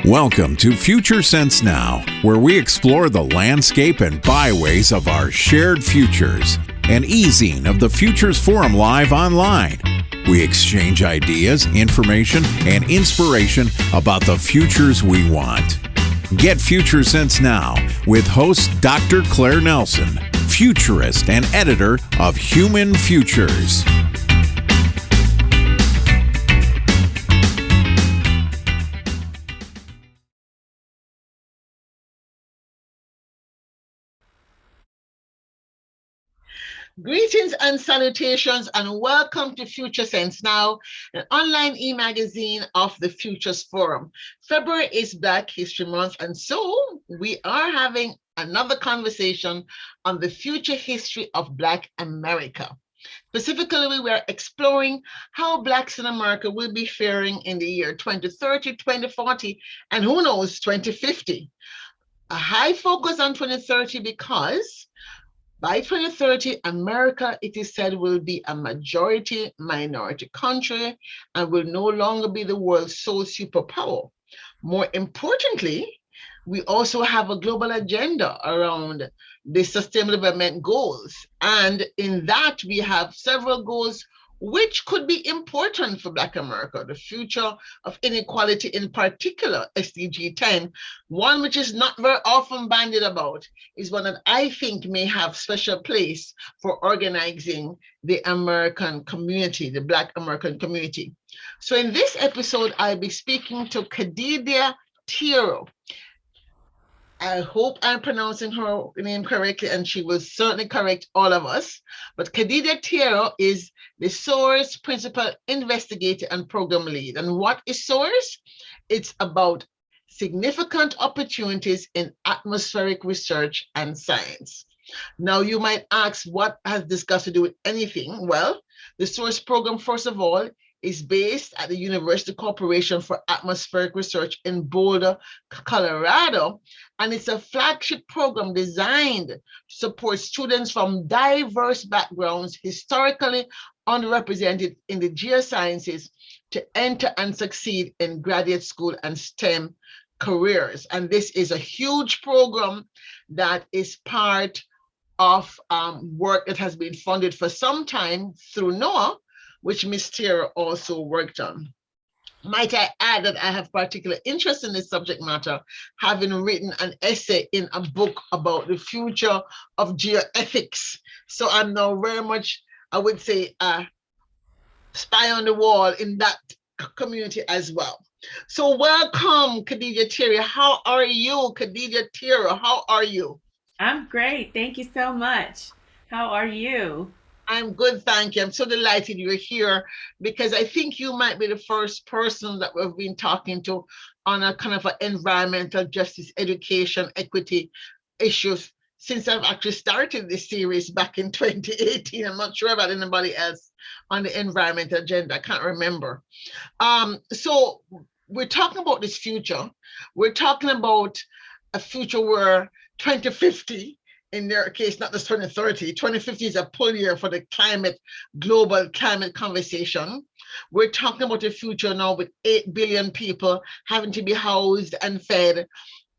Welcome to Future Sense Now, where we explore the landscape and byways of our shared futures. An e-zine of the Futures Forum live online. We exchange ideas, information, and inspiration about the futures we want. Get Future Sense Now with host Dr. Claire Nelson, futurist and editor of Human Futures. Greetings and salutations, and welcome to Future Sense Now, an online e-magazine of the Futures Forum. February is Black History Month, and so we are having another conversation on the future history of Black America. Specifically, we are exploring how Blacks in America will be faring in the year 2030, 2040, and who knows, 2050. A high focus on 2030 because by 2030, America, it is said, will be a majority-minority country and will no longer be the world's sole superpower. More importantly, we also have a global agenda around the Sustainable Development Goals. And in that, we have several goals which could be important for Black America. The future of inequality, in particular, SDG 10, one which is not very often bandied about, is one that I think may have special place for organizing the American community, the Black American community. So in this episode, I'll be speaking to KADIDIA THIERO. I hope I'm pronouncing her name correctly, and she will certainly correct all of us. But KADIDIA THIERO is the SOARS Principal Investigator and Program Lead. And what is SOARS? It's about significant opportunities in atmospheric research and science. Now, you might ask, what has this got to do with anything? Well, the SOARS program, first of all, is based at the University Corporation for Atmospheric Research in Boulder, Colorado, and it's a flagship program designed to support students from diverse backgrounds, historically underrepresented in the geosciences, to enter and succeed in graduate school and STEM careers. And this is a huge program that is part of work that has been funded for some time through NOAA, which Ms. THIERO also worked on. Might I add that I have particular interest in this subject matter, having written an essay in a book about the future of geoethics. So I'm now very much, I would say, a spy on the wall in that community as well. So welcome, KADIDIA THIERO. How are you, KADIDIA THIERO? How are you? I'm great. Thank you so much. How are you? I'm good, thank you. I'm so delighted you're here because I think you might be the first person that we've been talking to on a kind of an environmental justice, education, equity issues since I've actually started this series back in 2018. I'm not sure about anybody else on the environmental agenda. I can't remember. So we're talking about this future. We're talking about a future where 2050, in their case, not just 2030. 2050 is a pull year for the global climate conversation. We're talking about a future now with 8 billion people having to be housed and fed,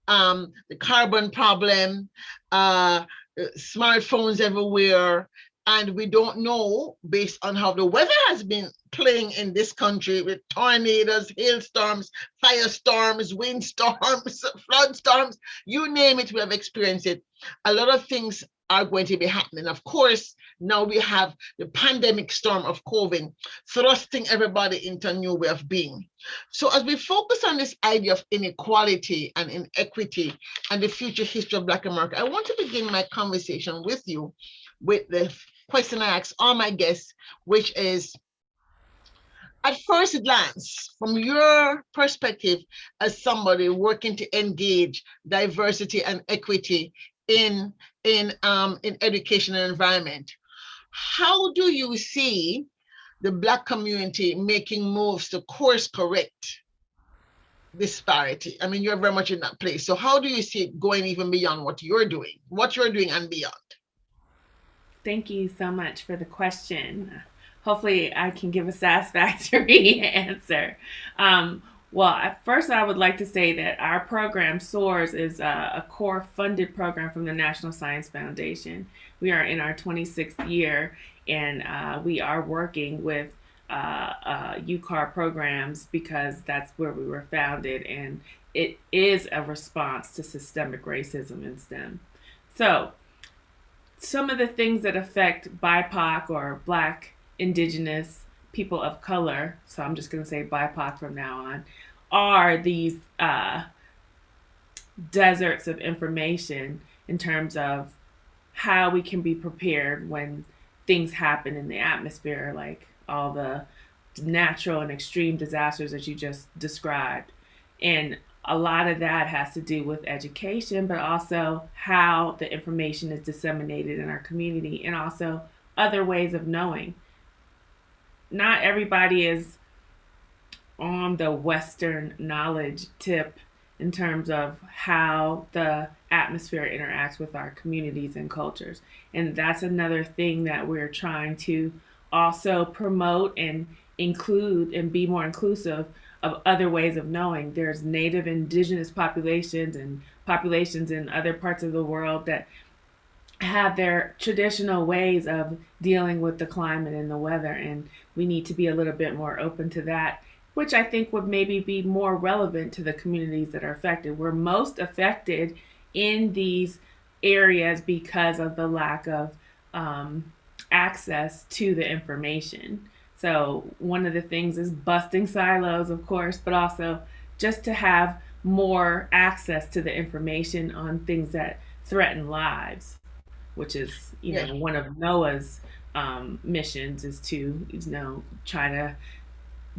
the carbon problem, smartphones everywhere. And we don't know, based on how the weather has been playing in this country with tornadoes, hailstorms, firestorms, windstorms, flood storms, you name it, we have experienced it. A lot of things are going to be happening. Of course, now we have the pandemic storm of COVID thrusting everybody into a new way of being. So as we focus on this idea of inequality and inequity and the future history of Black America, I want to begin my conversation with you with the question I ask all my guests, which is, at first glance, from your perspective as somebody working to engage diversity and equity in education and environment, how do you see the Black community making moves to course correct disparity? I mean, you're very much in that place. So how do you see it going even beyond what you're doing and beyond? Thank you so much for the question. Hopefully I can give a satisfactory answer. Well, at first, I would like to say that our program, SOARS, is a core funded program from the National Science Foundation. We are in our 26th year, and we are working with UCAR programs because that's where we were founded, and it is a response to systemic racism in STEM. So, some of the things that affect BIPOC or Black, Indigenous, people of color, so I'm just going to say BIPOC from now on, are these deserts of information in terms of how we can be prepared when things happen in the atmosphere, like all the natural and extreme disasters that you just described. And a lot of that has to do with education, but also how the information is disseminated in our community and also other ways of knowing. Not everybody is on the Western knowledge tip in terms of how the atmosphere interacts with our communities and cultures. And that's another thing that we're trying to also promote and include and be more inclusive of other ways of knowing. There's native indigenous populations and populations in other parts of the world that have their traditional ways of dealing with the climate and the weather, and we need to be a little bit more open to that, which I think would maybe be more relevant to the communities that are affected. We're most affected in these areas because of the lack of access to the information. So one of the things is busting silos, of course, but also just to have more access to the information on things that threaten lives, which is, Yeah. one of NOAA's missions is to, try to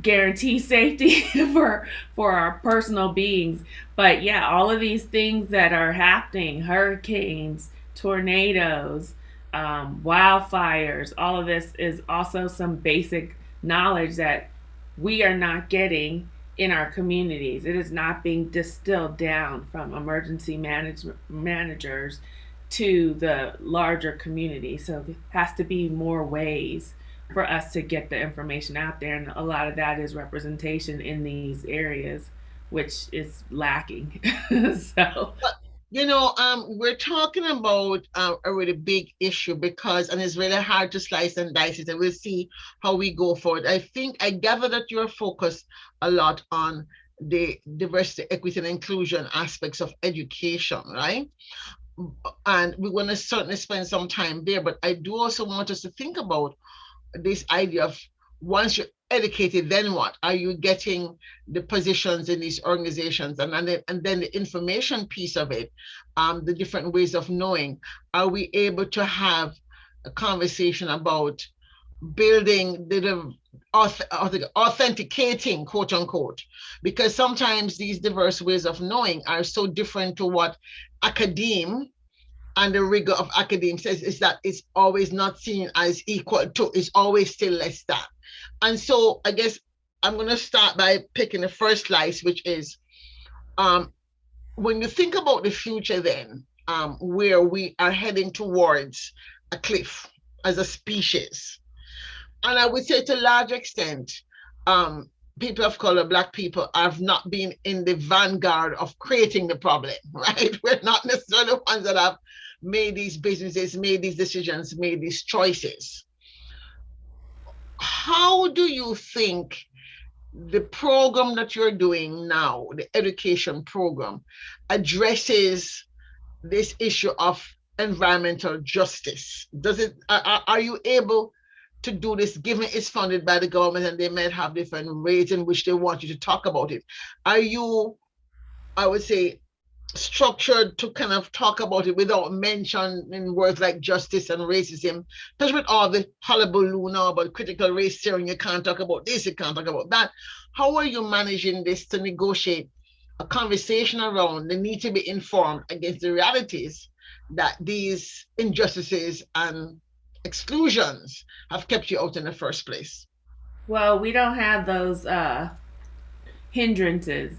guarantee safety for our personal beings. But yeah, all of these things that are happening, hurricanes, tornadoes, wildfires, all of this is also some basic knowledge that we are not getting in our communities. It is not being distilled down from emergency managers to the larger community. So there has to be more ways for us to get the information out there. And a lot of that is representation in these areas, which is lacking. So, We're talking about a really big issue because, and it's really hard to slice and dice it, and we'll see how we go forward. I gather that you're focused a lot on the diversity, equity, and inclusion aspects of education, right? And we're going to certainly spend some time there, but I do also want us to think about this idea of once you're educated, then what? Are you getting the positions in these organizations? And then the information piece of it, the different ways of knowing. Are we able to have a conversation about building the authenticating, quote unquote, because sometimes these diverse ways of knowing are so different to what academe and the rigor of academe says, is that it's always not seen as equal to, it's always still less than. And so I guess I'm going to start by picking the first slice, which is when you think about the future then, where we are heading towards a cliff as a species. And I would say to a large extent, people of color, Black people, have not been in the vanguard of creating the problem, right? We're not necessarily the ones that have made these businesses, made these decisions, made these choices. How do you think the program that you're doing now, the education program, addresses this issue of environmental justice? Are you able to do this, given it's funded by the government and they might have different ways in which they want you to talk about it? Are you, I would say, structured to kind of talk about it without mentioning words like justice and racism, especially with all the hullabaloo now about critical race theory? You can't talk about this, you can't talk about that. How are you managing this to negotiate a conversation around the need to be informed against the realities that these injustices and exclusions have kept you out in the first place? well, we don't have those hindrances.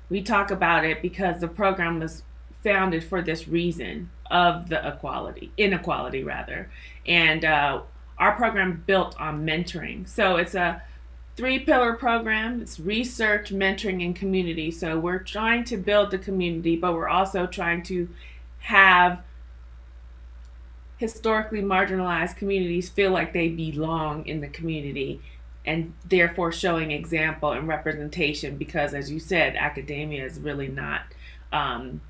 We talk about it because the program was founded for this reason of the inequality rather. And our program built on mentoring. So it's a three-pillar program. It's research, mentoring, and community. So we're trying to build the community, but we're also trying to have historically marginalized communities feel like they belong in the community, and therefore showing example and representation, because as you said, academia is really not um,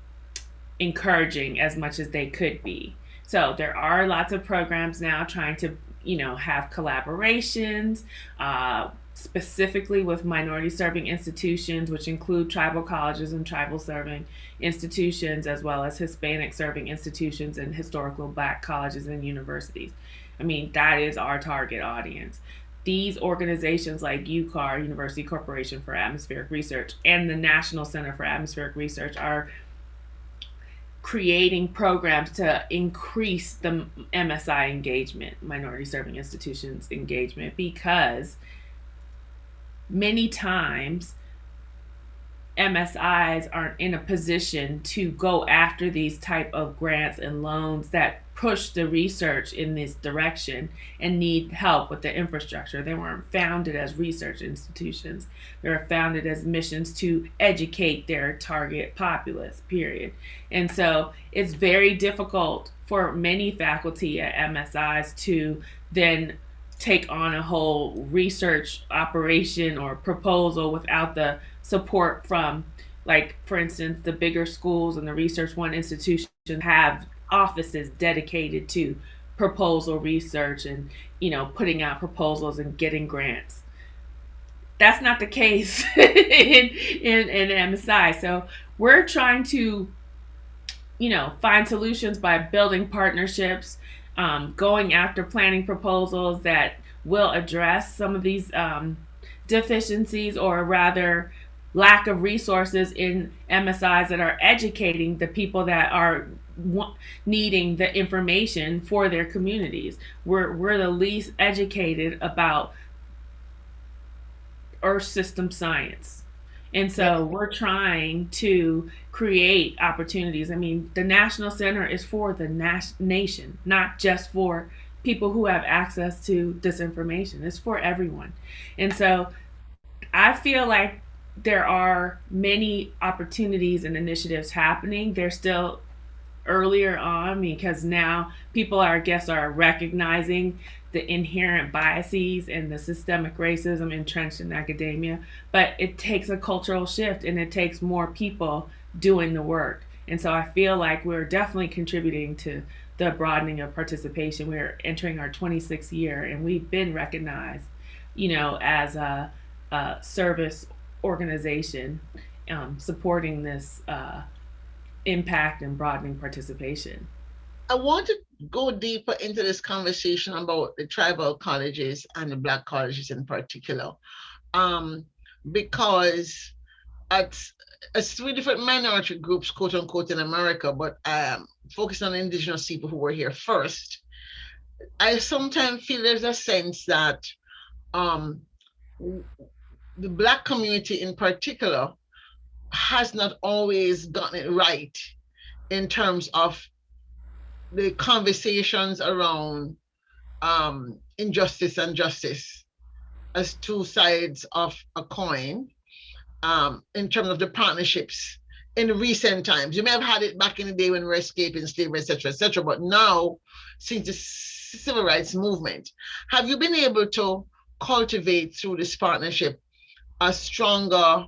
encouraging as much as they could be. So there are lots of programs now trying to, have collaborations, specifically with minority serving institutions, which include tribal colleges and tribal serving institutions, as well as Hispanic serving institutions and historical Black colleges and universities. I mean, that is our target audience. These organizations like UCAR, University Corporation for Atmospheric Research, and the National Center for Atmospheric Research are creating programs to increase the MSI engagement, minority serving institutions engagement, because many times MSIs aren't in a position to go after these type of grants and loans that push the research in this direction and need help with the infrastructure. They weren't founded as research institutions. They were founded as missions to educate their target populace, period. And so it's very difficult for many faculty at MSIs to then take on a whole research operation or proposal without the support from, like, for instance, the bigger schools and the Research One institutions have offices dedicated to proposal research and, putting out proposals and getting grants. That's not the case in MSI. So we're trying to, find solutions by building partnerships, going after planning proposals that will address some of these deficiencies, or rather lack of resources in MSIs that are educating the people that are needing the information for their communities. We're the least educated about Earth system science. And so we're trying to create opportunities. I mean, the National Center is for the nation, not just for people who have access to this information. It's for everyone. And so I feel like there are many opportunities and initiatives happening. They're still earlier on, because now people are, I guess, are recognizing the inherent biases and the systemic racism entrenched in academia. But it takes a cultural shift, and it takes more people doing the work. And so I feel like we're definitely contributing to the broadening of participation. We're entering our 26th year, and we've been recognized, as a service organization, supporting this impact and broadening participation. I want to go deeper into this conversation about the tribal colleges and the Black colleges in particular, because it's three different minority groups, quote unquote, in America, but focusing on indigenous people who were here first. I sometimes feel there's a sense that the Black community in particular has not always gotten it right in terms of the conversations around injustice and justice as two sides of a coin, in terms of the partnerships in recent times. You may have had it back in the day when we were escaping slavery, etc., but now, since the civil rights movement, have you been able to cultivate through this partnership a stronger,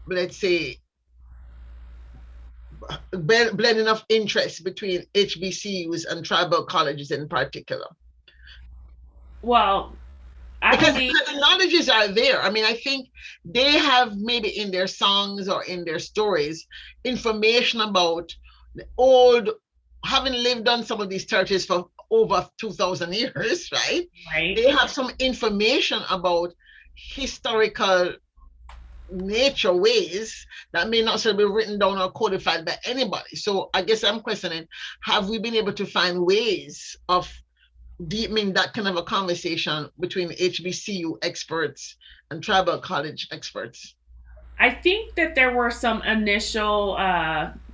let's say, blending of interest between HBCUs and tribal colleges in particular? Well, because the knowledges are there. I mean, I think they have maybe in their songs or in their stories information about the old, having lived on some of these territories for over 2,000 years, right? Right. They have some information about historical nature ways that may not sort of be written down or codified by anybody. So I guess I'm questioning, have we been able to find ways of deepening that kind of a conversation between HBCU experts and tribal college experts? I think that there were some initial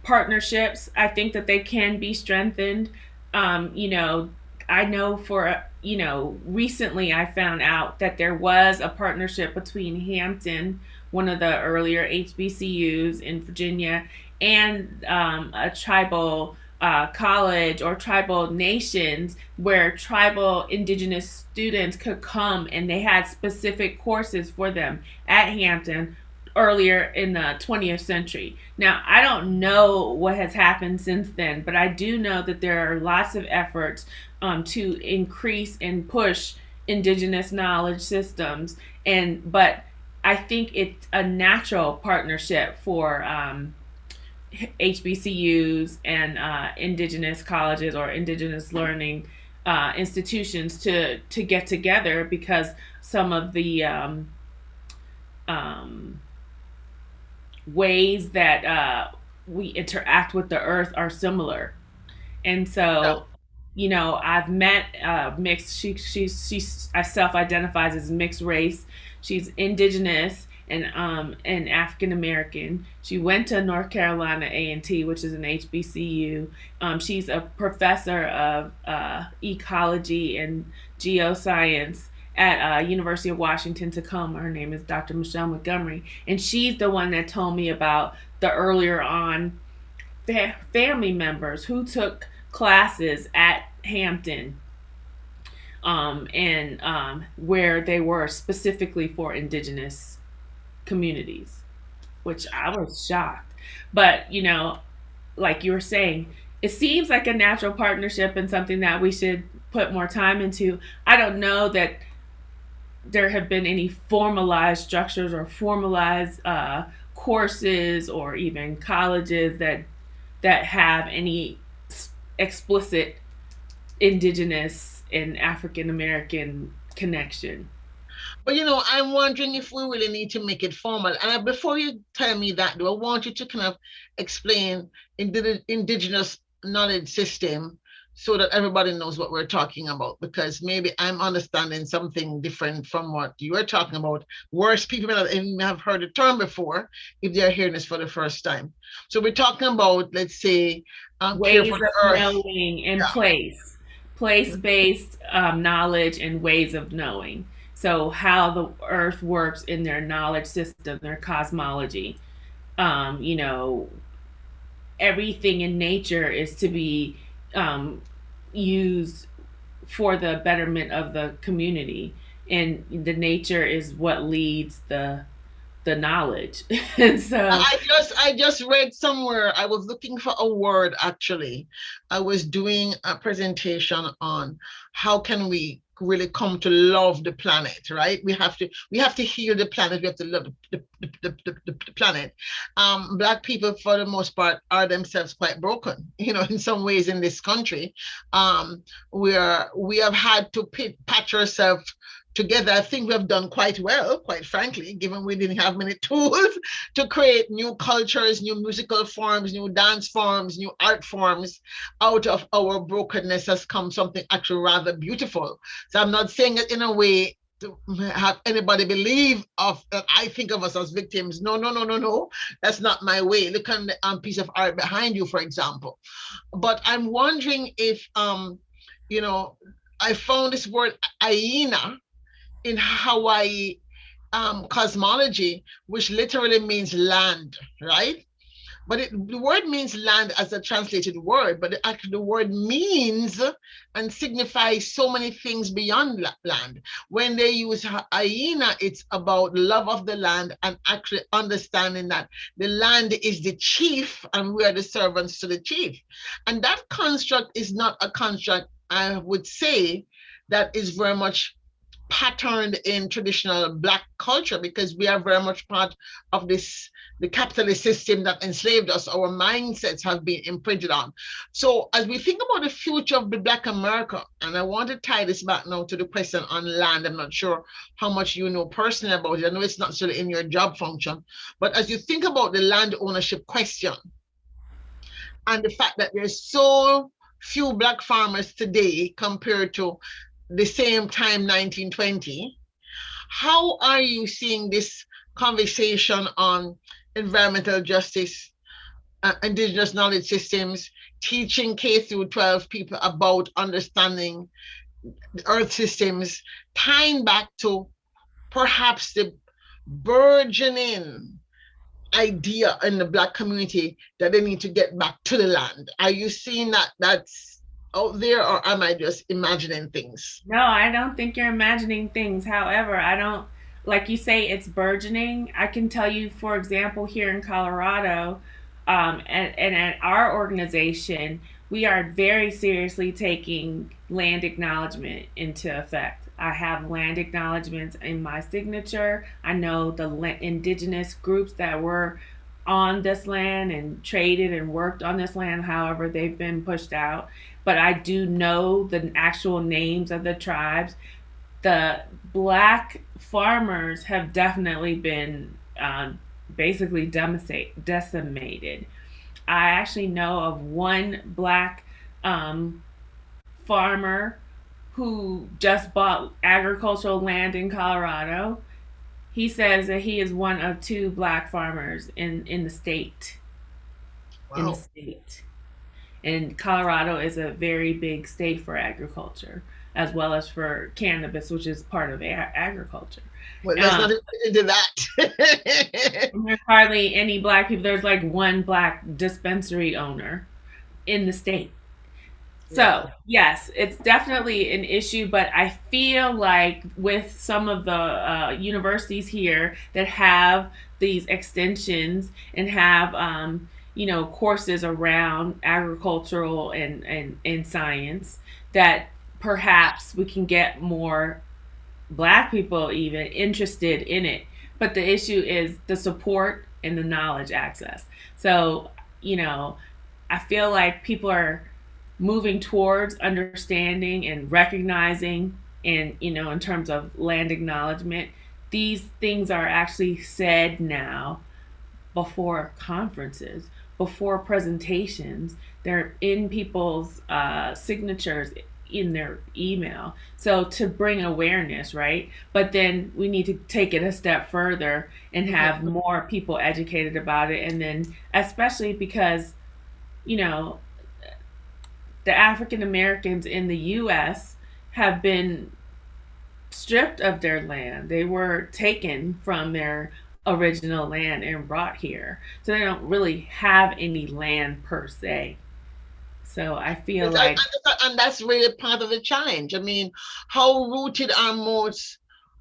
partnerships. I think that they can be strengthened. I know for, recently I found out that there was a partnership between Hampton, one of the earlier HBCUs in Virginia, and a tribal college or tribal nations where tribal indigenous students could come, and they had specific courses for them at Hampton earlier in the 20th century. Now, I don't know what has happened since then, but I do know that there are lots of efforts to increase and push indigenous knowledge systems. But I think it's a natural partnership for HBCUs and indigenous colleges or indigenous learning institutions to get together, because some of the ways that we interact with the earth are similar. And so, I've met mixed. She's self-identifies as mixed race. She's indigenous and African American. She went to North Carolina A&T, which is an HBCU. She's a professor of ecology and geoscience at University of Washington Tacoma. Her name is Dr. Michelle Montgomery, and she's the one that told me about the earlier on family members who took classes at Hampton, and where they were specifically for indigenous communities, which I was shocked. But, like you were saying, it seems like a natural partnership and something that we should put more time into. I don't know that there have been any formalized structures or formalized courses or even colleges that have any explicit indigenous and African American connection. But I'm wondering if we really need to make it formal. And before you tell me that, though, I want you to kind of explain indigenous knowledge system so that everybody knows what we're talking about, because maybe I'm understanding something different from what you are talking about. Worse, people may not even have heard the term before if they're hearing this for the first time. So we're talking about, let's say, ways of knowing and place-based knowledge and ways of knowing. So how the earth works in their knowledge system, their cosmology. Everything in nature is to be used for the betterment of the community, and the nature is what leads the knowledge. And so I just read somewhere, I was looking for a word. Actually, I was doing a presentation on how can we really come to love the planet, right? We have to heal the planet. We have to love the planet. Black people, for the most part, are themselves quite broken, in some ways in this country. We have had to patch ourselves together. I think we have done quite well, quite frankly, given we didn't have many tools to create new cultures, new musical forms, new dance forms, new art forms. Out of our brokenness has come something actually rather beautiful. So I'm not saying it in a way to have anybody believe that I think of us as victims. No. That's not my way. Look at the piece of art behind you, for example. But I'm wondering if, I found this word hyena in Hawaii cosmology, which literally means land, right? But the word means land as a translated word, but the word means and signifies so many things beyond land. When they use hyena, it's about love of the land and actually understanding that the land is the chief and we are the servants to the chief. And that construct is not a construct, I would say, that is very much patterned in traditional Black culture, because we are very much part of the capitalist system that enslaved us. Our mindsets have been imprinted on. So as we think about the future of the Black America, and I want to tie this back now to the question on land. I'm not sure how much you know personally about it. I know it's not necessarily in your job function, but as you think about the land ownership question and the fact that there's so few Black farmers today compared to the same time 1920, how are you seeing this conversation on environmental justice indigenous knowledge systems, teaching K through 12 people about understanding the earth systems, tying back to perhaps the burgeoning idea in the Black community that they need to get back to the land. Are you seeing that that's out there, or am I just imagining things? No, I don't think you're imagining things. However, I don't, like you say, it's burgeoning. I can tell you, for example, here in Colorado, and at our organization, we are very seriously taking land acknowledgement into effect. I have land acknowledgements in my signature. I know the indigenous groups that were on this land and traded and worked on this land, however, they've been pushed out. But I do know the actual names of the tribes. The Black farmers have definitely been basically decimated. I actually know of one Black farmer who just bought agricultural land in Colorado. He says that he is one of two Black farmers in the state. In the Wow. state. And Colorado is a very big state for agriculture, as well as for cannabis, which is part of agriculture. Well, let's Um, not get into that. there's hardly any Black people. There's like one Black dispensary owner in the state. So, Yeah. yes, it's definitely an issue, but I feel like with some of the universities here that have these extensions and have, courses around agricultural and science, that perhaps we can get more Black people even interested in it. But the issue is the support and the knowledge access. So, you know, I feel like people are moving towards understanding and recognizing, and in terms of land acknowledgement, these things are actually said now before conferences, before presentations. They're in people's signatures in their email. So to bring awareness, right? But then we need to take it a step further and have more people educated about it. And then, especially because, you know, the African Americans in the US have been stripped of their land. They were taken from their original land and brought here. So they don't really have any land per se. So I feel Yes, like, and that's really part of the challenge. I mean, how rooted are most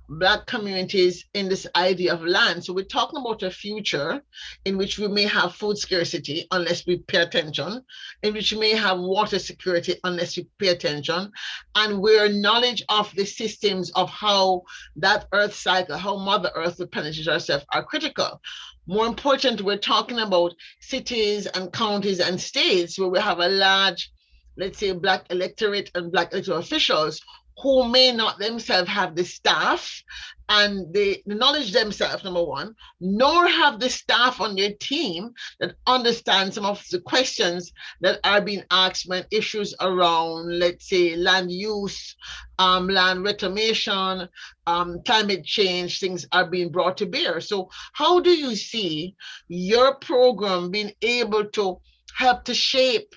Black communities in this idea of land? So we're talking about a future in which we may have food scarcity unless we pay attention, in which we may have water security unless we pay attention, and where knowledge of the systems of how that earth cycle, how Mother Earth replenishes herself, are critical. More important, we're talking about cities and counties and states where we have a large, let's say, Black electorate and Black electoral officials who may not themselves have the staff and the knowledge themselves, number one, nor have the staff on their team that understand some of the questions that are being asked when issues around, let's say, land use, land reclamation, climate change, things are being brought to bear. So how do you see your program being able to help to shape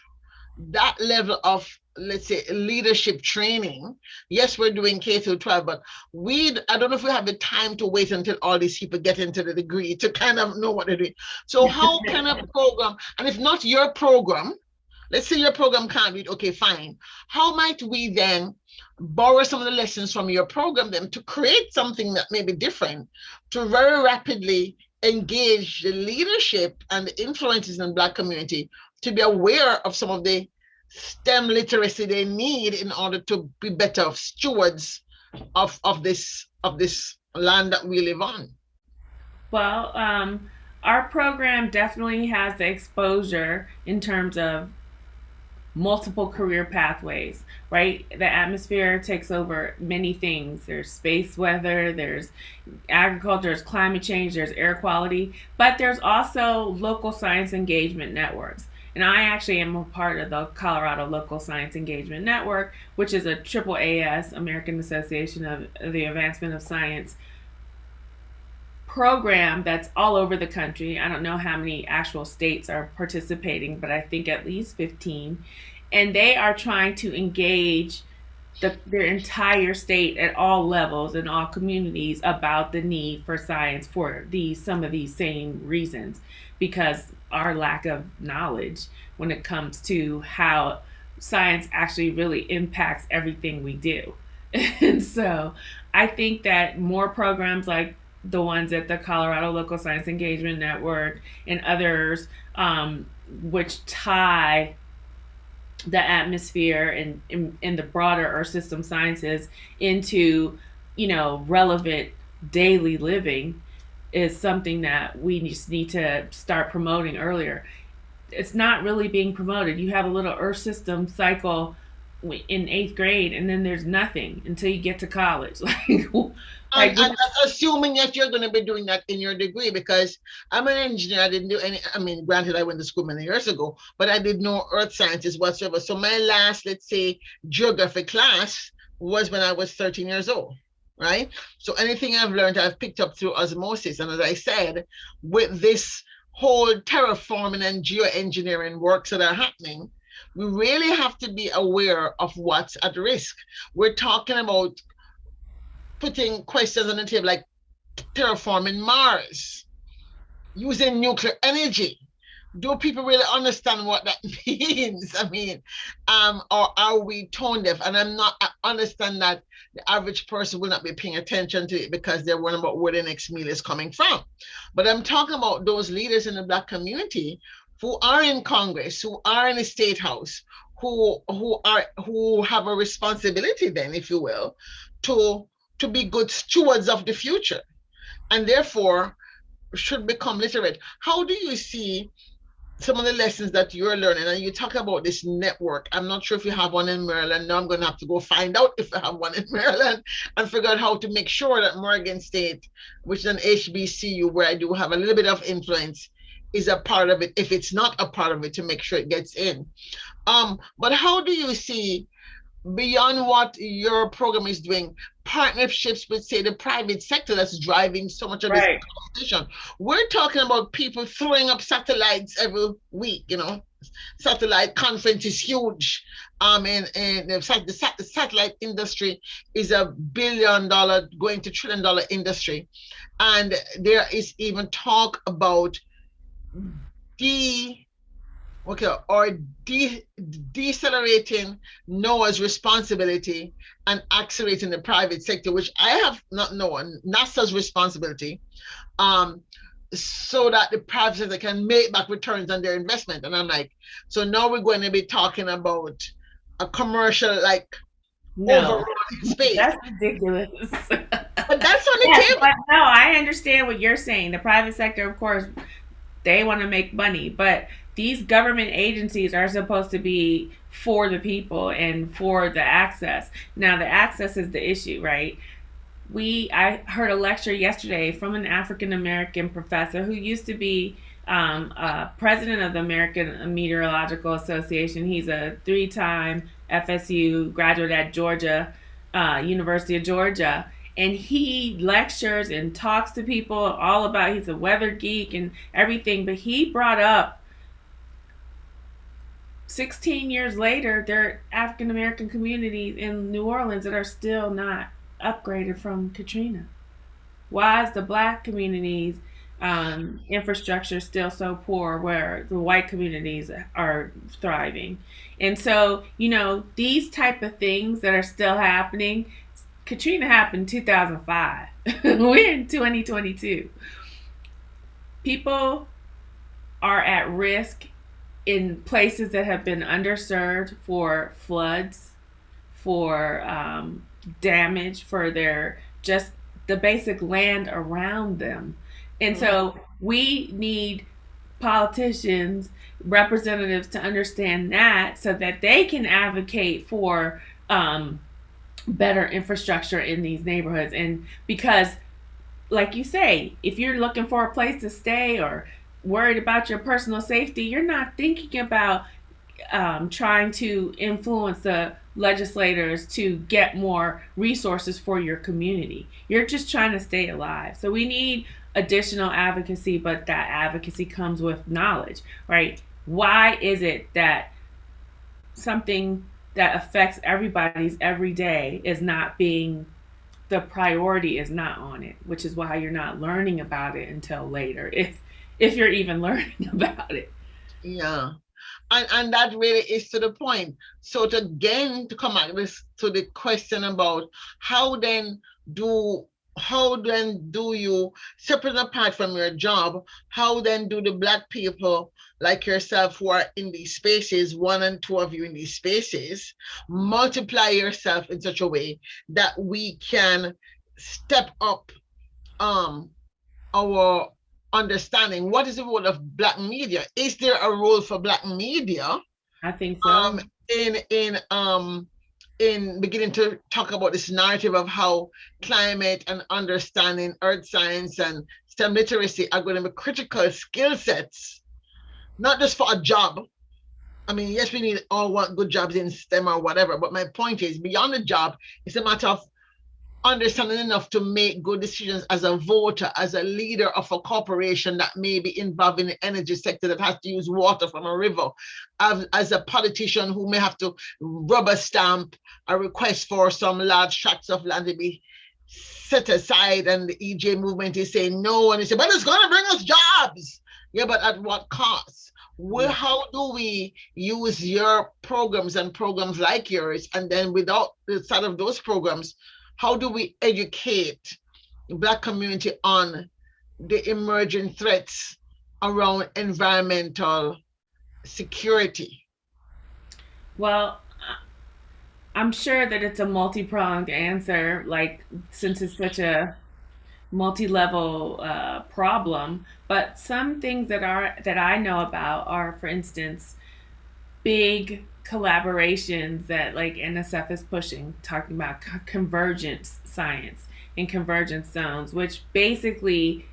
that level of, let's say, leadership training? Yes, we're doing K through 12, but I don't know if we have the time to wait until all these people get into the degree to kind of know what they're doing. So how can a program, and if not your program, let's say your program can't read, okay, fine. How might we then borrow some of the lessons from your program then to create something that may be different, to very rapidly engage the leadership and the influences in the Black community to be aware of some of the STEM literacy they need in order to be better stewards of this land that we live on? well, our program definitely has the exposure in terms of multiple career pathways, right? The atmosphere takes over many things. There's space weather, there's agriculture, there's climate change, there's air quality, but there's also local science engagement networks. And I actually am a part of the Colorado Local Science Engagement Network, which is a AAAS, American Association of the Advancement of Science program that's all over the country. I don't know how many actual states are participating, but I think at least 15. And they are trying to engage their entire state at all levels and all communities about the need for science for some of these same reasons, because our lack of knowledge when it comes to how science actually really impacts everything we do. And so I think that more programs like the ones at the Colorado Local Science Engagement Network and others, which tie the atmosphere and the broader Earth system sciences into, relevant daily living, is something that we just need to start promoting earlier. It's not really being promoted. You have a little Earth system cycle in 8th grade, and then there's nothing until you get to college. And assuming that you're going to be doing that in your degree, because I'm an engineer, I didn't do any, granted, I went to school many years ago, but I did no earth sciences whatsoever. So my last, let's say, geography class was when I was 13 years old, right? So anything I've learned, I've picked up through osmosis. And as I said, with this whole terraforming and geoengineering works that are happening, we really have to be aware of what's at risk. We're talking about putting questions on the table like terraforming Mars, using nuclear energy. Do people really understand what that means? Or are we tone deaf? And I understand that the average person will not be paying attention to it because they're worrying about where the next meal is coming from. But I'm talking about those leaders in the Black community who are in Congress, who are in the State House, who have a responsibility then, if you will, to be good stewards of the future, and therefore should become literate. How do you see some of the lessons that you're learning? And you talk about this network. I'm not sure if you have one in Maryland. Now I'm going to have to go find out if I have one in Maryland and figure out how to make sure that Morgan State, which is an HBCU where I do have a little bit of influence, is a part of it. If it's not a part of it, to make sure it gets in. But how do you see, beyond what your program is doing, partnerships with, say, the private sector that's driving so much of this competition? We're talking about people throwing up satellites every week. Satellite conference is huge. And the satellite industry is $1 billion going to $1 trillion industry. And there is even talk about decelerating NOAA's responsibility and accelerating the private sector, which I have not known, NASA's responsibility, so that the private sector can make back returns on their investment. And I'm like, so now we're going to be talking about a commercial, overall space. That's ridiculous. But that's on the table. No, I understand what you're saying. The private sector, of course, they want to make money, but these government agencies are supposed to be for the people and for the access. Now, the access is the issue, right? I heard a lecture yesterday from an African American professor who used to be president of the American Meteorological Association. He's a 3-time FSU graduate at Georgia, University of Georgia. And he lectures and talks to people all about, he's a weather geek and everything, but he brought up 16 years later, there are African American communities in New Orleans that are still not upgraded from Katrina. Why is the Black communities infrastructure still so poor where the white communities are thriving? And so, these type of things that are still happening. Katrina happened in 2005. We're in 2022. People are at risk in places that have been underserved for floods, for damage, for just the basic land around them. And so we need politicians, representatives to understand that so that they can advocate for better infrastructure in these neighborhoods. And because, like you say, if you're looking for a place to stay or worried about your personal safety, you're not thinking about trying to influence the legislators to get more resources for your community. You're just trying to stay alive. So we need additional advocacy, but that advocacy comes with knowledge, right? Why is it that something that affects everybody's every day is not being, the priority is not on it, which is why you're not learning about it until later, if you're even learning about it. Yeah. And that really is to the point. So to again to come at this to the question about how then do you separate apart from your job, how then do the Black people like yourself who are in these spaces, one and two of you in these spaces, multiply yourself in such a way that we can step up our understanding? What is the role of Black media? Is there a role for Black media I think so. In beginning to talk about this narrative of how climate and understanding earth science and STEM literacy are going to be critical skill sets, not just for a job? I mean, yes, we need all want good jobs in STEM or whatever, but my point is beyond the job, it's a matter of understanding enough to make good decisions as a voter, as a leader of a corporation that may be involved in the energy sector that has to use water from a river, as a politician who may have to rubber stamp a request for some large tracts of land to be set aside, and the EJ movement is saying no, and they say, but it's going to bring us jobs. Yeah, but at what cost? Well, how do we use your programs and programs like yours, and then without the side of those programs, how do we educate the Black community on the emerging threats around environmental security? Well, I'm sure that it's a multi-pronged answer, like since it's such a multi-level problem. But some things that I know about are, for instance, big collaborations that like NSF is pushing, talking about convergence science and convergence zones, which basically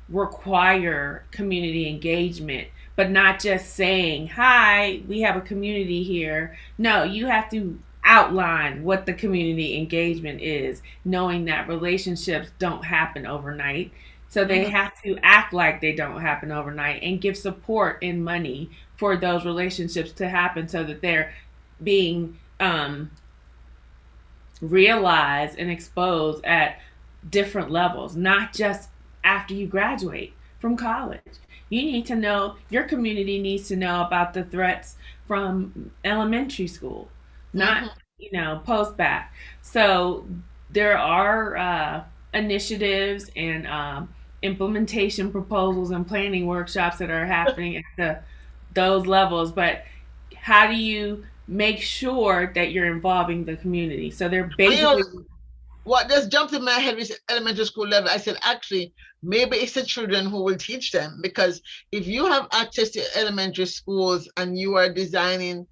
require community engagement, but not just saying, hi, we have a community here. No, you have to outline what the community engagement is, knowing that relationships don't happen overnight. So they have to act like they don't happen overnight and give support and money for those relationships to happen so that they're being realized and exposed at different levels, not just after you graduate from college. You need to know, your community needs to know about the threats from elementary school, not, post back. So there are initiatives and implementation proposals and planning workshops that are happening at those levels. But how do you make sure that you're involving the community? So they're basically, what just jumped in my head is elementary school level. I said, actually, maybe it's the children who will teach them, because if you have access to elementary schools and you are designing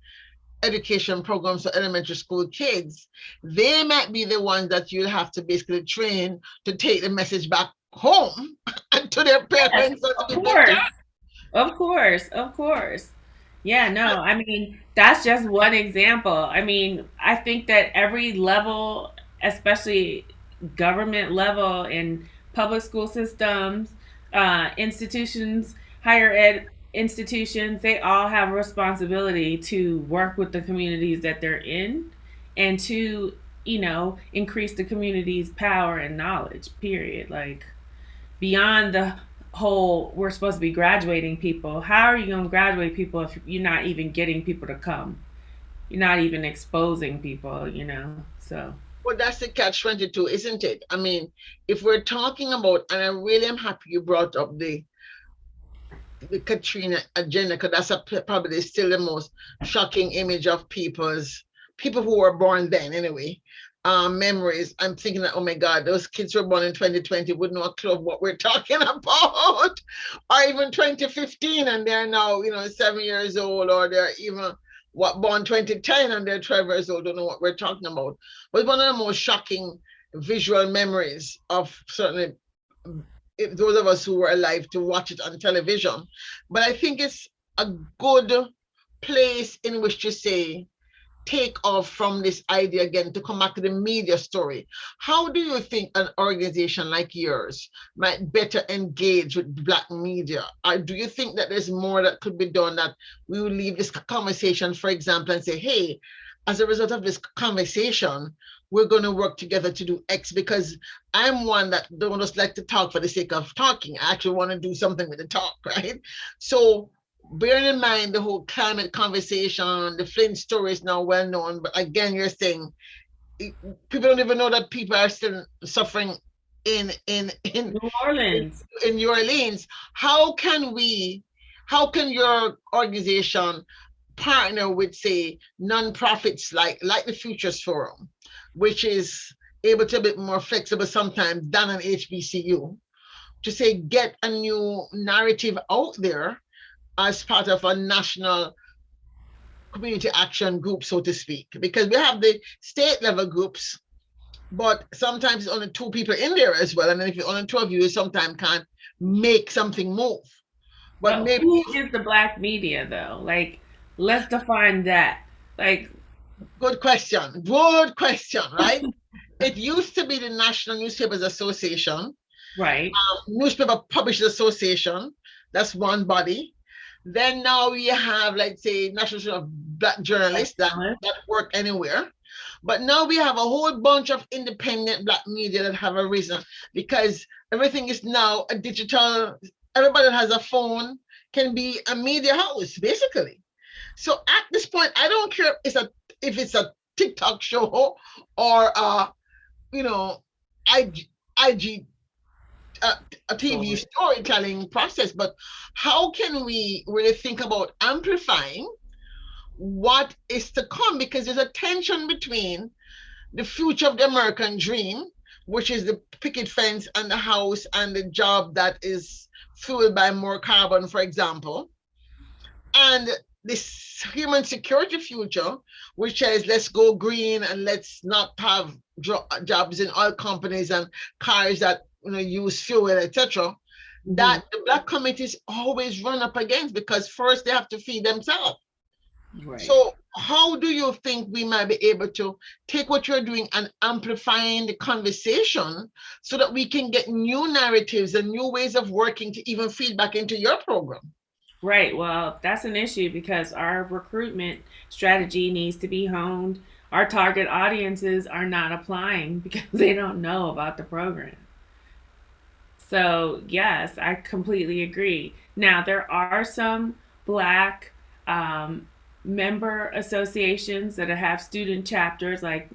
education programs for elementary school kids, they might be the ones that you'll have to basically train to take the message back home and to their parents. yes, of course, of course, of course. Yeah, no, I mean, that's just one example. I mean, I think that every level, especially government level in public school systems, institutions, higher ed institutions, they all have a responsibility to work with the communities that they're in and to, increase the community's power and knowledge, period. Like, beyond the whole, we're supposed to be graduating people. How are you going to graduate people if you're not even getting people to come? You're not even exposing people. So, well, that's the catch-22, isn't it? I mean, if we're talking about, and I really am happy you brought up the Katrina agenda, because that's probably still the most shocking image of people who were born then anyway. Memories. I'm thinking that, oh my God, those kids were born in 2020 wouldn't know a clue of what we're talking about, or even 2015, and they're now 7 years old, or they're even born 2010 and they're 12 years old, don't know what we're talking about. But one of the most shocking visual memories of certainly those of us who were alive to watch it on television. But I think it's a good place in which to say take off from this idea again to come back to the media story. How do you think an organization like yours might better engage with Black media? Or do you think that there's more that could be done, that we will leave this conversation, for example, and say, hey, as a result of this conversation, we're going to work together to do X? Because I'm one that don't just like to talk for the sake of talking. I actually want to do something with the talk, right? So bearing in mind the whole climate conversation, the Flint story is now well known, but again, you're saying people don't even know that people are still suffering in New Orleans. in New Orleans. How can your organization partner with, say, nonprofits like the Futures Forum, which is able to be a bit more flexible sometimes than an HBCU, to say get a new narrative out there as part of a national community action group, so to speak? Because we have the state level groups, but sometimes it's only two people in there as well. And if it's only two of you sometimes can't make something move. But maybe who is the Black media though? Like, let's define that. Like, good question. Good question, right? It used to be the National Newspapers Association. Right. Newspaper Publishers Association. That's one body. Then now we have, let's say, National Association of Black Journalists that work anywhere. But now we have a whole bunch of independent Black media that have arisen, because everything is now a digital. Everybody that has a phone can be a media house, basically. So at this point, I don't care if it's a TikTok show or IG a TV storytelling process, but how can we really think about amplifying what is to come? Because there's a tension between the future of the American dream, which is the picket fence and the house and the job that is fueled by more carbon, for example, and this human security future, which says let's go green and let's not have jobs in oil companies and cars that use fuel, etc. That the Black communities always run up against, because first they have to feed themselves. Right. So how do you think we might be able to take what you're doing and amplifying the conversation so that we can get new narratives and new ways of working to even feed back into your program? Right. Well, that's an issue because our recruitment strategy needs to be honed. Our target audiences are not applying because they don't know about the program. So, yes, I completely agree. Now, there are some Black member associations that have student chapters, like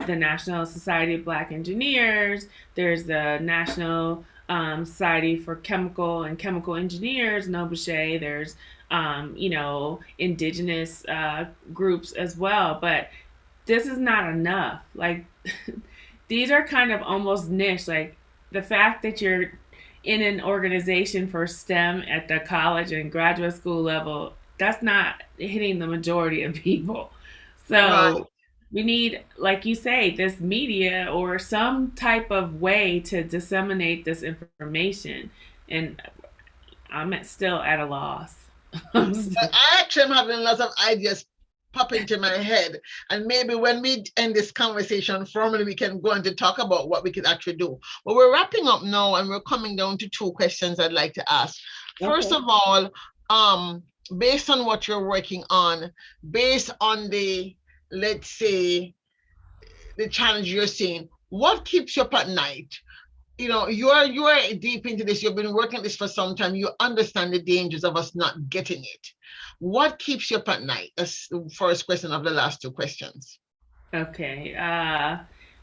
the National Society of Black Engineers. There's the National Society for Chemical and Chemical Engineers, NOBUCHE. There's, indigenous groups as well. But this is not enough. Like, these are kind of almost niche. Like, the fact that you're in an organization for STEM at the college and graduate school level, that's not hitting the majority of people. So we need, like you say, this media or some type of way to disseminate this information. And I'm still at a loss. I actually am having lots of ideas pop into my head, and maybe when we end this conversation formally, we can go on to talk about what we could actually do. But we're wrapping up now, and we're coming down to two questions I'd like to ask. Okay. First of all, based on what you're working on, based on the, let's say, the challenge you're seeing, what keeps you up at night? You are deep into this. You've been working this for some time. You understand the dangers of us not getting it. What keeps you up at night? That's the first question of the last two questions. Okay.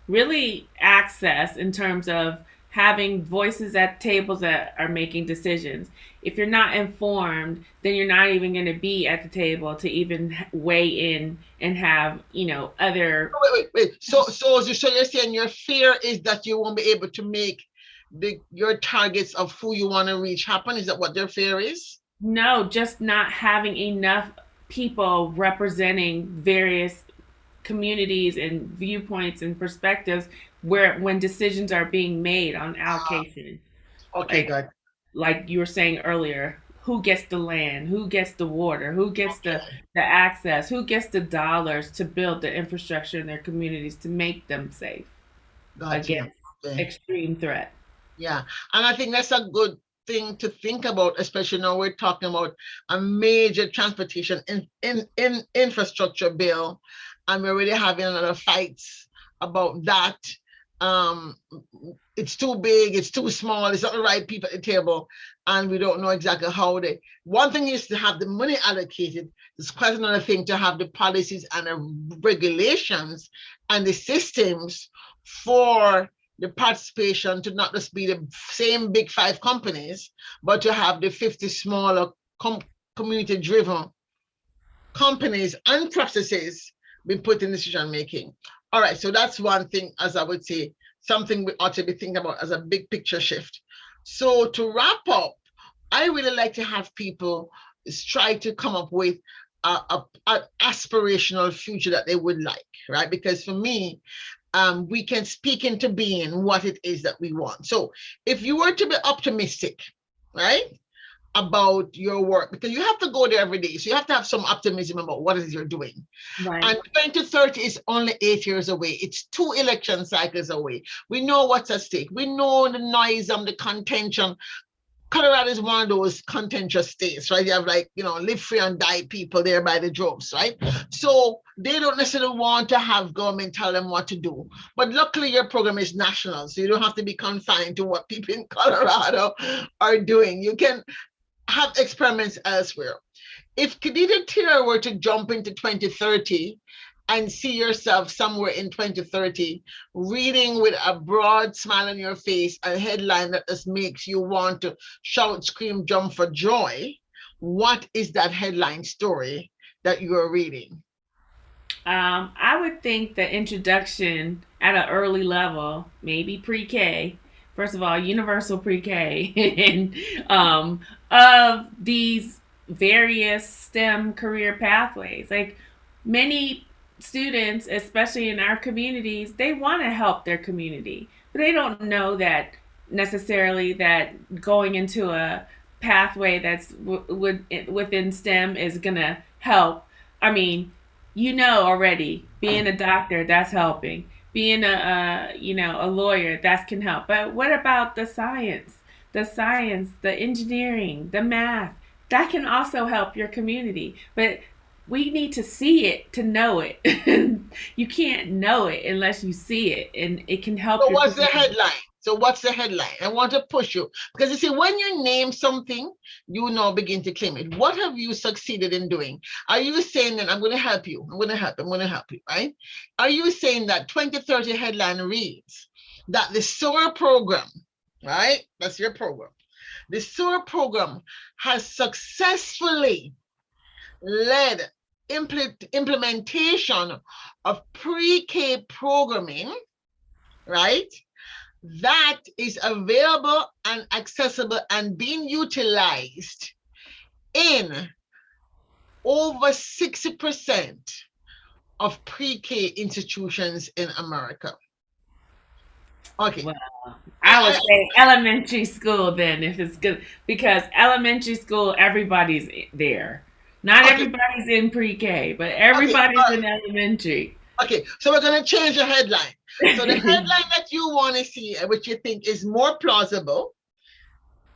Really access in terms of having voices at tables that are making decisions. If you're not informed, then you're not even going to be at the table to even weigh in and have, other. Wait. So you're saying your fear is that you won't be able to make your targets of who you want to reach happen? Is that what their fear is? No, just not having enough people representing various communities and viewpoints and perspectives when decisions are being made on allocation. Okay, good. Like you were saying earlier, who gets the land, who gets the water, who gets Okay. the access, who gets the dollars to build the infrastructure in their communities to make them safe Got you. against Okay. extreme threat. Yeah. And I think that's a good thing to think about, especially now we're talking about a major transportation in infrastructure bill, and we're already having a lot of fights about that. Um, it's too big, it's too small, it's not the right people at the table, and we don't know exactly how they. One thing is to have the money allocated. It's quite another thing to have the policies and the regulations and the systems for the participation, to not just be the same big 5 companies, but to have the 50 smaller community driven companies and processes being put in decision making. All right, so that's one thing, as I would say, something we ought to be thinking about as a big picture shift. So to wrap up, I really like to have people try to come up with an aspirational future that they would like, right? Because for me, we can speak into being what it is that we want. So if you were to be optimistic, right, about your work, because you have to go there every day. So you have to have some optimism about what it is you're doing. Right. And 2030 is only 8 years away. It's 2 election cycles away. We know what's at stake. We know the noise and the contention. Colorado is one of those contentious states, right? You have live free and die people there by the droves, right? So they don't necessarily want to have government tell them what to do. But luckily your program is national, so you don't have to be confined to what people in Colorado are doing. You can have experiments elsewhere. If KADIDIA THIERO were to jump into 2030 and see yourself somewhere in 2030 reading with a broad smile on your face a headline that just makes you want to shout, scream, jump for joy, what is that headline story that you're reading? I would think the introduction at an early level, maybe pre-K, first of all, universal pre-K, and of these various STEM career pathways. Like many students, especially in our communities, they want to help their community, but they don't know that necessarily that going into a pathway that's within STEM is gonna help. I mean, already being a doctor, that's helping. Being a lawyer, that can help. But what about the engineering, the math? That can also help your community. But we need to see it to know it. You can't know it unless you see it, and it can help So your what's the community. headline? So what's the headline? I want to push you, because you see, when you name something, you now begin to claim it. What have you succeeded in doing? Are you saying that I'm going to help you? I'm going to help. I'm going to help you, right? Are you saying that 2030 headline reads that the SOAR program, right? That's your program. The SOAR program has successfully led implementation of PreK programming, right? That is available and accessible and being utilized in over 60% of pre-K institutions in America. Okay. Well, I would say elementary school then, if it's good, because elementary school, everybody's there. Not Okay. everybody's in pre-K, but Okay. everybody's in elementary. Okay. So we're going to change the headline. So the headline that you want to see, which you think is more plausible,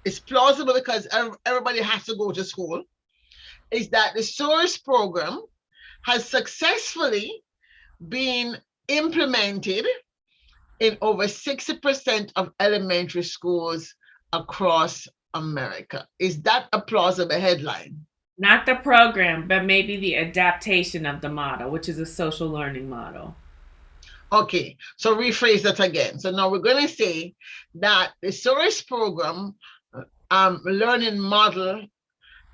it's plausible because everybody has to go to school, is that the SOARS program has successfully been implemented in over 60% of elementary schools across America. Is that a plausible headline? Not the program, but maybe the adaptation of the model, which is a social learning model. Okay, so rephrase that again. So now we're going to say that the SOARS program learning model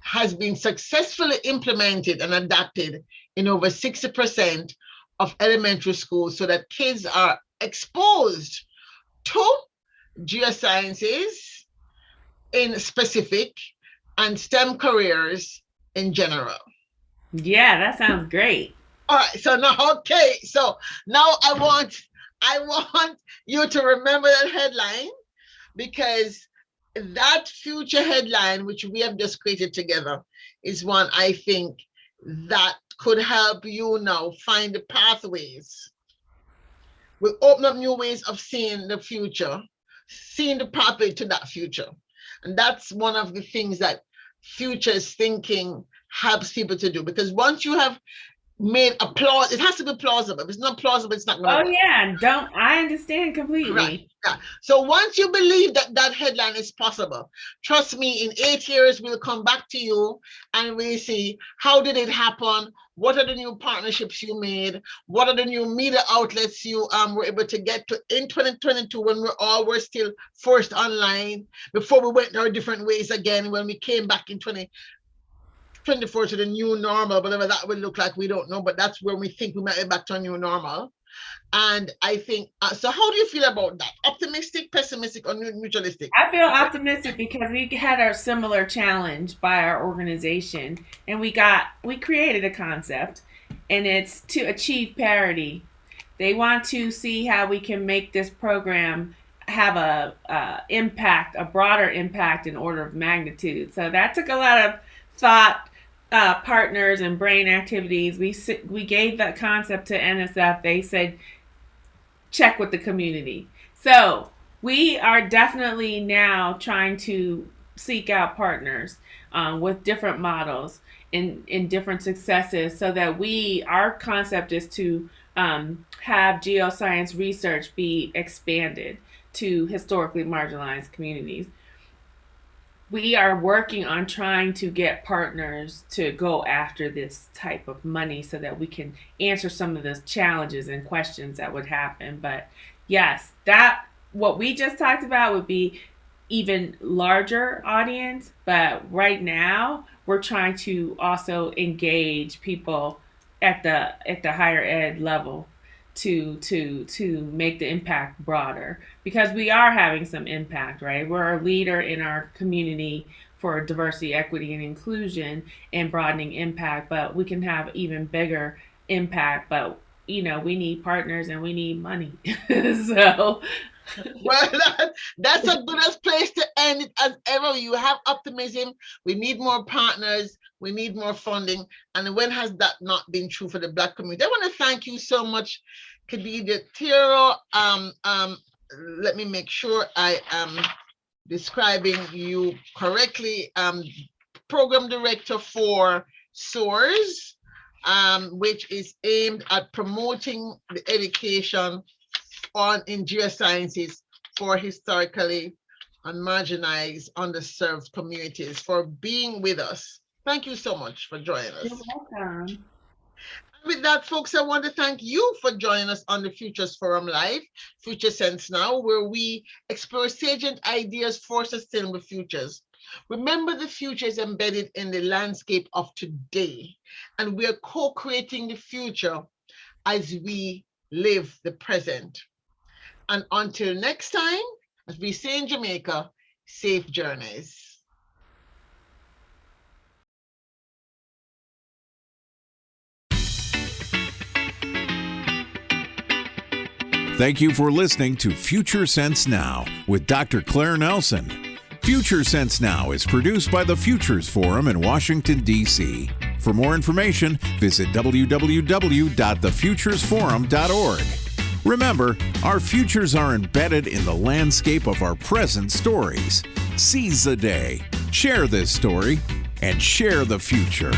has been successfully implemented and adapted in over 60% of elementary schools, so that kids are exposed to geosciences in specific and STEM careers in general. Yeah, that sounds great. All right, so now, okay, so now I want you to remember that headline, because that future headline, which we have just created together, is one I think that could help you now find the pathways. Will open up new ways of seeing the future, seeing the pathway to that future. And that's one of the things that futures thinking helps people to do, because once you have made a plausible, it has to be plausible. If it's not plausible, it's not going to work. Yeah, I understand completely. Right. Yeah. So once you believe that that headline is possible, trust me, in 8 years, we'll come back to you and we'll see how did it happen? What are the new partnerships you made? What are the new media outlets you were able to get to in 2022 when we're still forced online, before we went our different ways again, when we came back in 2024 to the new normal, whatever that will look like, we don't know, but that's where we think we might be back to a new normal. And I think, so how do you feel about that? Optimistic, pessimistic, or neutralistic? I feel optimistic because we had our similar challenge by our organization, and we created a concept, and it's to achieve parity. They want to see how we can make this program have a broader impact in order of magnitude. So that took a lot of thought, partners, and brain activities. We gave that concept to NSF. They said, check with the community. So we are definitely now trying to seek out partners with different models in different successes, so that our concept is to have geoscience research be expanded to historically marginalized communities. We are working on trying to get partners to go after this type of money so that we can answer some of the challenges and questions that would happen. But yes, what we just talked about would be even larger audience. But right now, we're trying to also engage people at the higher ed level to make the impact broader, because we are having some impact, right? We're a leader in our community for diversity, equity, and inclusion and broadening impact, but we can have even bigger impact. But we need partners and we need money. So well, that's a good place to end it as ever. You have optimism. We need more partners. We need more funding. And when has that not been true for the Black community? I want to thank you so much, KADIDIA THIERO. Let me make sure I am describing you correctly. Program Director for SOARS, which is aimed at promoting the education in geosciences for historically marginalized, underserved communities, for being with us. Thank you so much for joining us. You're welcome. With that, folks, I want to thank you for joining us on the Futures Forum Live, Future Sense Now, where we explore salient ideas for sustainable futures. Remember, the future is embedded in the landscape of today, and we are co-creating the future as we live the present. And until next time, as we say in Jamaica, safe journeys. Thank you for listening to Future Sense Now with Dr. Claire Nelson. Future Sense Now is produced by the Futures Forum in Washington, D.C. For more information, visit www.thefuturesforum.org. Remember, our futures are embedded in the landscape of our present stories. Seize the day, share this story, and share the future.